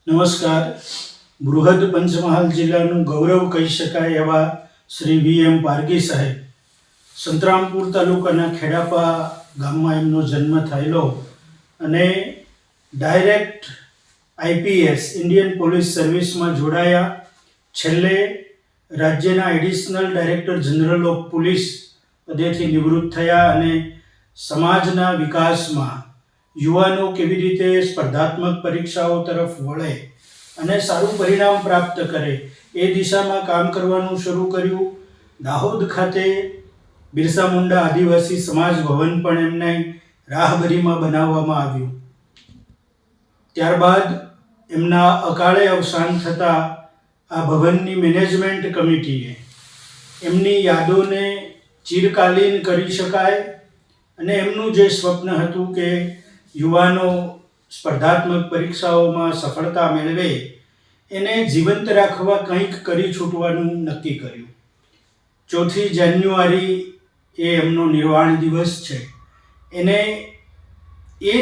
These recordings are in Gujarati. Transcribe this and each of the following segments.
નમસ્કાર. બૃહદ પંચમહાલ જિલ્લાનું ગૌરવ કહી શકાય એવા શ્રી વી.એમ. પારગી સાહેબ સંતરામપુર તાલુકાના ખેડાપા ગામમાં એમનો જન્મ થયેલો અને ડાયરેક્ટ આઈપીએસ ઇન્ડિયન પોલીસ સર્વિસમાં જોડાયા. છેલ્લે રાજ્યના additional director general of police પદેથી નિવૃત્ત થયા અને સમાજના વિકાસમાં યુવાનો કેવી રીતે સ્પર્ધાત્મક પરીક્ષાઓ તરફ વળે અને સારું પરિણામ પ્રાપ્ત કરે એ દિશામાં કામ કરવાનું શરૂ કર્યું. દાહોદ ખાતે બિરસા મુંડા આદિવાસી સમાજ ભવન પણ એમને રાહબરીમાં બનાવવામાં આવ્યું. ત્યારબાદ એમના અકાળે અવસાન થતાં આ ભવનની મેનેજમેન્ટ કમિટીએ એમની યાદોને ચિરકાલીન કરી શકાય અને એમનું જે સ્વપ્ન હતું કે યુવાનો સ્પર્ધાત્મક પરીક્ષાઓમાં સફળતા મેળવે એને જીવંત રાખવા કંઈક કરી છૂટવાનું નક્કી કર્યું. 4 જાન્યુઆરી એ એમનો નિર્વાણ દિવસ છે. એને એ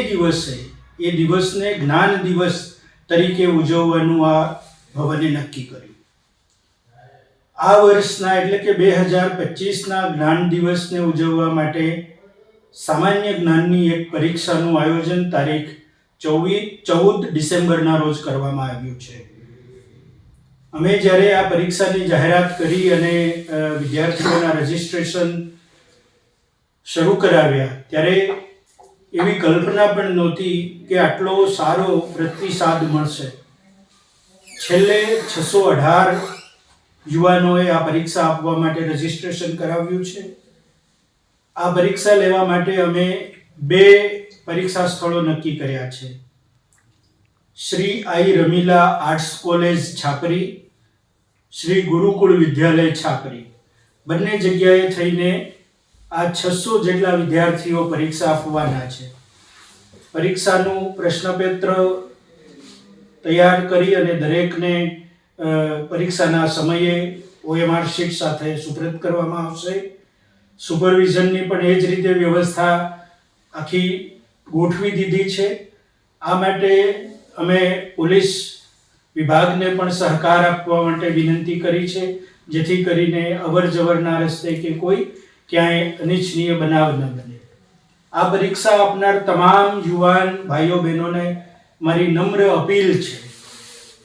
દિવસને જ્ઞાન દિવસ તરીકે ઉજવવાનું આ ભવને નક્કી કર્યું. આ વર્ષના એટલે કે 2025ના જ્ઞાન દિવસને ઉજવવા માટે સામાન્ય જ્ઞાનની એક પરીક્ષાનું આયોજન તારીખ 14 ડિસેમ્બરના રોજ કરવામાં આવ્યું છે. અમે જ્યારે આ પરીક્ષાની જાહેરાત કરી અને વિદ્યાર્થીઓના રજિસ્ટ્રેશન શરૂ કરાવ્યા ત્યારે એવી કલ્પના પણ નહોતી કે આટલો સારો પ્રતિસાદ મળશે. છેલ્લે 618 યુવાનોએ આ પરીક્ષા આપવા માટે રજિસ્ટ્રેશન કરાવ્યું છે. આ પરીક્ષા લેવા માટે અમે 2 પરીક્ષા સ્થળો નક્કી કર્યા છે. શ્રી આઈ રમીલા આર્ટ્સ કોલેજ છાપરી, શ્રી ગુરુકુળ વિદ્યાલય છાપરી, બંને જગ્યાએ થઈને આ 600 જેટલા વિદ્યાર્થીઓ પરીક્ષા આપવાના છે. પરીક્ષાનું પ્રશ્નપત્ર તૈયાર કરી અને દરેકને પરીક્ષાના સમયે OMR શીટ સાથે સુપ્રત કરવામાં આવશે. સુપરવિઝનની પણ એ જ રીતે વ્યવસ્થા આખી ગોઠવી દીધી છે. આ માટે અમે પોલીસ વિભાગને પણ સહકાર આપવા માટે વિનંતી કરી છે, જેથી કરીને અવરજવરના રસ્તે કે કોઈ ક્યાંય અનિચ્છનીય બનાવ ન બને. આ પરીક્ષા આપનાર તમામ યુવાન ભાઈઓ બહેનોને મારી નમ્ર અપીલ છે,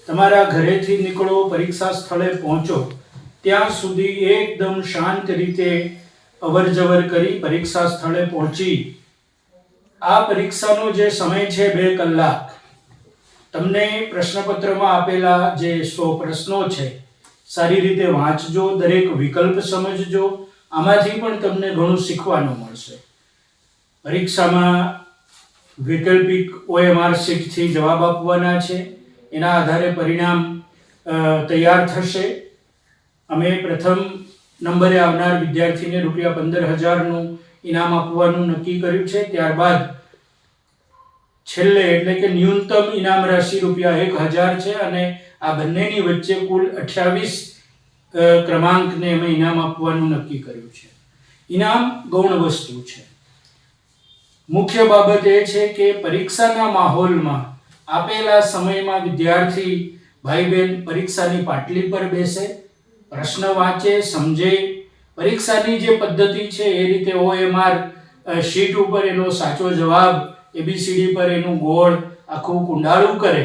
તમારા ઘરેથી નીકળો, પરીક્ષા સ્થળે પહોંચો, ત્યાં સુધી એકદમ શાંત રીતે અવરજવર કરી પરીક્ષા સ્થળે પહોંચી આ પરીક્ષાનો જે સમય છે 2 કલાક, તમને પ્રશ્નપત્રમાં આપેલા જે 100 પ્રશ્નો છે સારી રીતે વાંચજો, દરેક વિકલ્પ સમજજો. આમાંથી પણ તમને ઘણું શીખવાનું મળશે. પરીક્ષામાં વૈકલ્પિક OMR શીટથી જવાબ આપવાના છે. એના આધારે પરિણામ તૈયાર થશે. અમે પ્રથમ નંબરે આવનાર વિદ્યાર્થીને ₹15,000નું ઇનામ આપવાનું નક્કી કર્યું છે. ત્યારબાદ છેલ્લે એટલે કે ન્યૂનતમ ઇનામ રાશિ ₹1,000 છે અને આ બંનેની વચ્ચે કુલ 28 ક્રમાંકને અમે ઇનામ આપવાનું નક્કી કર્યું છે. ઇનામ ગૌણ વસ્તુ છે. મુખ્ય બાબત એ છે કે પરીક્ષાના માહોલમાં આપેલા સમયમાં વિદ્યાર્થી ભાઈ બહેન પરીક્ષાની પાટલી પર બેસે, પ્રશ્ન વાંચે, સમજે, પરીક્ષાની જે પદ્ધતિ છે એ રીતે OMR શીટ ઉપર એનો સાચો જવાબ ABCD પર એનું ગોળ આખું કુંડાળું કરે,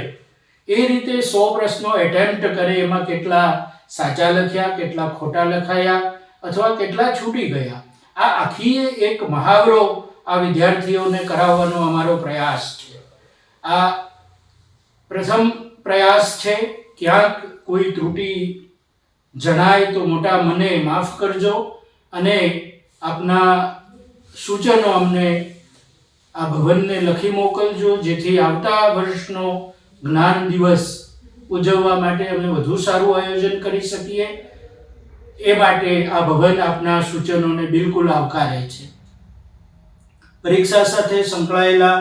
એ રીતે 100 પ્રશ્નો એટેમ્પ્ટ કરે. એમાં કેટલા સાચા લખ્યા, કેટલા ખોટા લખાયા અથવા કેટલા છૂટી ગયા, આ આખી એક મહાવરો આ વિદ્યાર્થીઓને કરાવવાનો અમારો પ્રયાસ છે. આ પ્રથમ પ્રયાસ છે. ક્યાંક કોઈ ત્રુટી જણાય તો મોટા મને માફ કરજો અને આપના સૂચનો અમને આ ભવનને લખી મોકલજો, જેથી આવતા વર્ષનો જ્ઞાન દિવસ ઉજવવા માટે અમે વધુ સારું આયોજન કરી શકીએ. એ માટે આ ભવન આપના સૂચનોને બિલકુલ આવકારે છે. પરીક્ષા સાથે સંકળાયેલા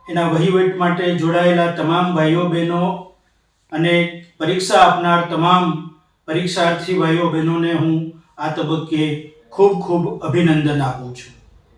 એના વહીવટ માટે જોડાયેલા તમામ ભાઈઓ બહેનો અને પરીક્ષા આપનાર તમામ પરીક્ષાર્થી ભાઈઓ બહેનોને હું આ તબક્કે ખૂબ ખૂબ અભિનંદન આપું છું.